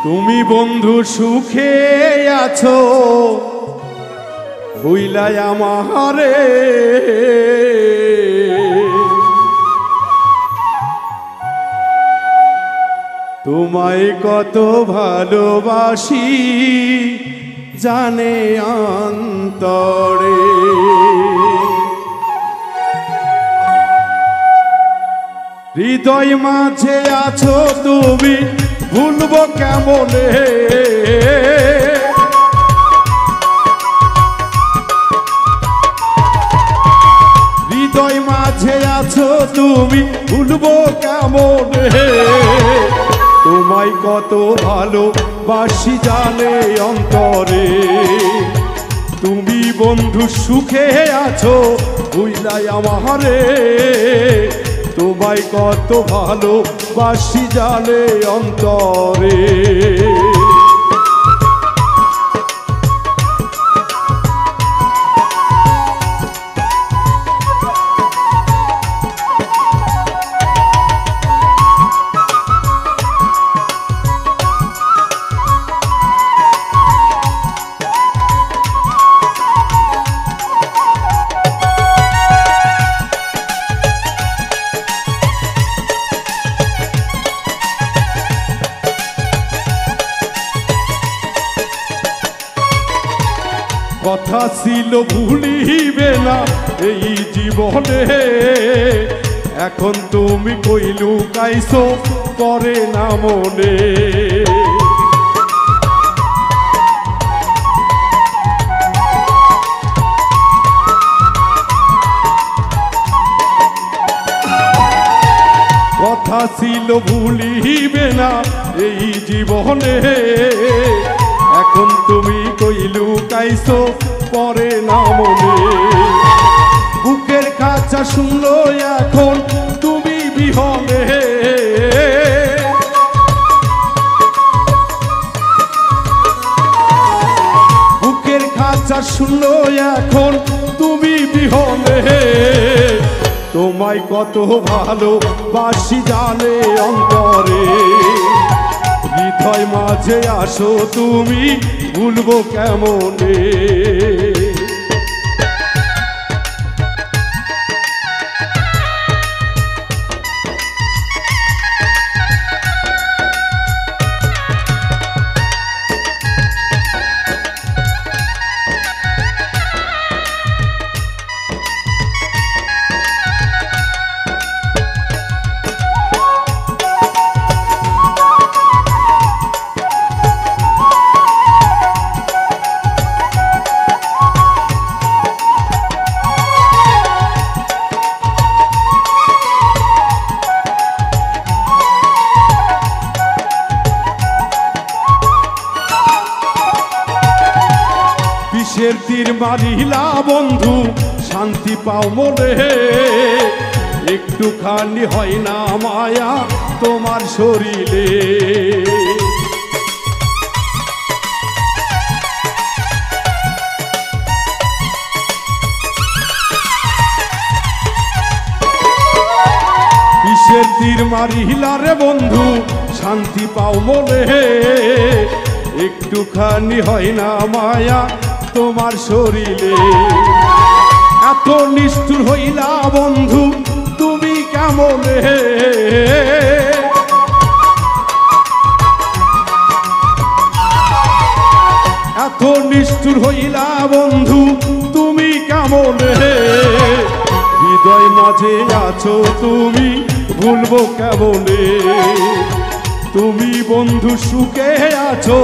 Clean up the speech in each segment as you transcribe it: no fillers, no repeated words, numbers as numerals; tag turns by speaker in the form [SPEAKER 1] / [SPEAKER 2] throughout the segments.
[SPEAKER 1] তুমি বন্ধু সুখে আছো ভুইলাই আমারে, তোমায় কত ভালোবাসি জানে অন্তরে। হৃদয় মাঝে আছো তুমি ভুলবো কেমনে, হৃদয় মাঝে আছো তুমি ভুলবো কেমনে, তোমায় কত ভালোবাসি জানে অন্তরে। তুমি বন্ধু সুখে আছো ভুইলাই আমারে, তোমায় কত ভালোবাসি জানে অন্তরে। কথা ছিল ভুলিবে না এই জীবনে, এখন তুমি কইলু কাইছো করে না মনে। কথা ছিল ভুলিবে না এই জীবনে, এখন তুমি কইলু কাইছো পরে না মনে। বুকের কাছা শুনলো এখন তুমি বিহনে, বুকের কাছা শুনলো এখন তুমি বিহনে, তোমায় কত ভালোবাসি জানে অন্তরে। হৃদয় মাঝে আসো তুমি ভুলবো কেমনে, বিষের তীর মারিলা বন্ধু শান্তি পাও মনে, একটুখানি হয় না মায়া তোমার শরীরে। বিষের তীর মারিলা রে বন্ধু শান্তি পাও মনে, একটুখানি হয় না মায়া তোমার শরীরে। এত নিষ্ঠুর হইলা বন্ধু তুমি কেমনে, এত নিষ্ঠুর হইলা বন্ধু তুমি কেমনে, হৃদয় মাঝে আছো তুমি ভুলবো কেমনে। তুমি বন্ধু সুখে আছো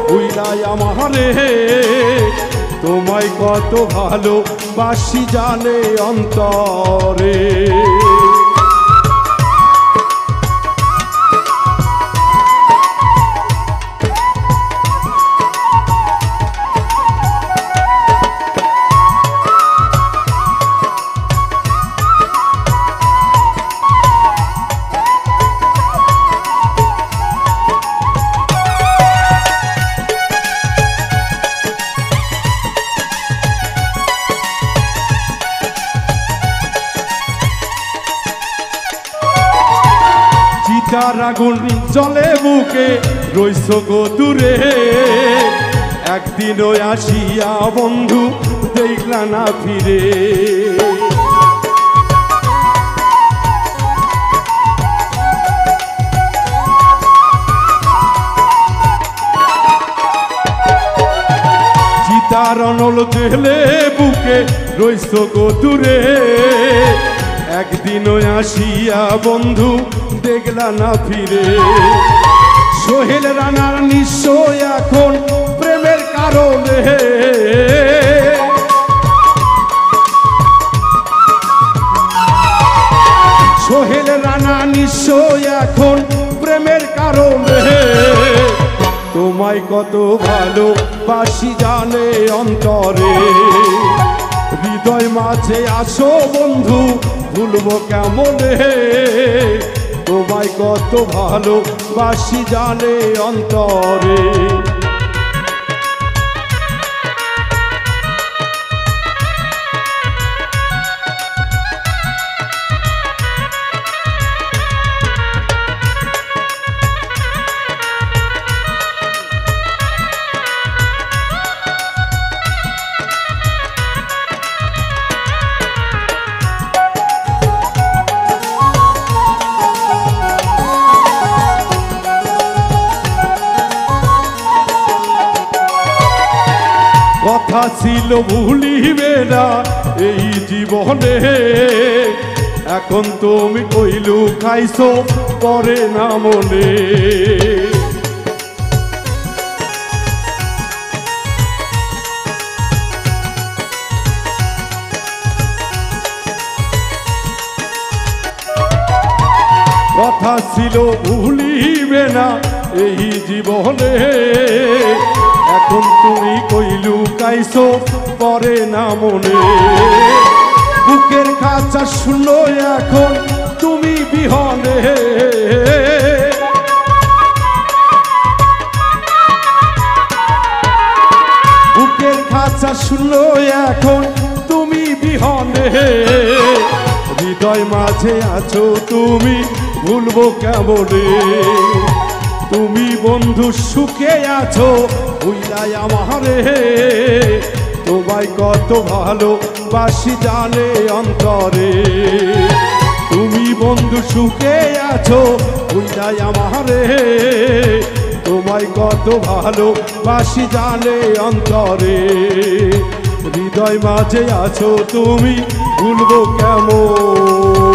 [SPEAKER 1] ভুইলাই আমারে, তোমায় কত ভালোবাসি জানে অন্তরে। চিতার আগুন জলে বুকে রইছ গো দূরে একদিনও আসিয়া বন্ধু দেখলা না ফিরে চিতার অনল জেলে বুকে রইছ গো দূরে একদিনও আসিয়া বন্ধু দেখলা না ফিরে সোহেল রানার নিশ্চয় এখন প্রেমের কারণে সোহেল রানা নিশ্চয় এখন প্রেমের কারণে তোমায় কত ভালোবাসি জানে অন্তরে হৃদয় মাঝে আসো বন্ধু ভুলবো কেমনে তোমায় কত ভালোবাসি জানে অন্তরে কথা ছিল ভুলিবে না এই জীবনে এখন তুমি কইলু খাইছো পরে না মনে কথা ছিল ভুলিবে না এই জীবনে এখন তুমি কইলু কাইছো পরে না মনে বুকের খাঁচা শুনো এখন তুমি বিহনে বুকের খাঁচা শুনো এখন তুমি বিহনে হৃদয় মাঝে আছো তুমি ভুলবো কেমনে তুমি বন্ধু সুখে আছো বুঝলাই আমারে তোমায় কত ভালোবাসি জানে অন্তরে তুমি বন্ধু সুখে আছো বুঝলাই আমারে তোমায় কত ভালোবাসি জানে অন্তরে হৃদয় মাঝে আছো তুমি ভুলবো কেমন